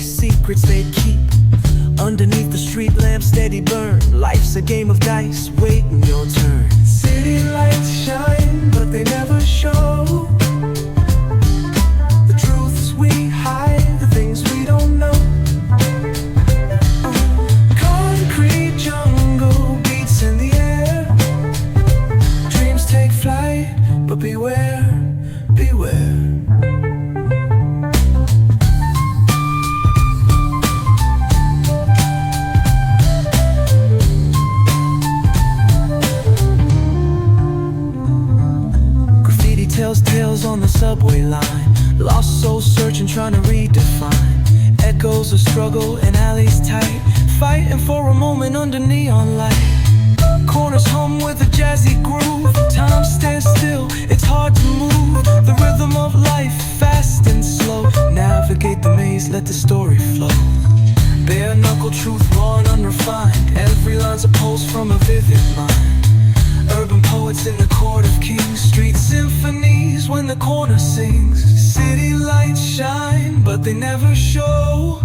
secrets they keep underneath the street lamp, steady burn. Life's a game of dice, waiting your turn. City lights shine, but they never show the truths we hide, the things we don't know. Concrete jungle beats in the air. Dreams take flight, but beware, beware. Tells tales on the subway line. Lost souls searching, trying to redefine. Echoes of struggle in alleys tight, fighting for a moment under neon light. Corners hum with a jazzy groove. Time stands still, it's hard to move. The rhythm of life, fast and slow. Navigate the maze, let the story flow. Bare knuckle truth, raw and unrefined. Every line's a pulse from a vivid mind. Urban poets in the court of kings. Street symphonies when the corner sings. City lights shine, but they never show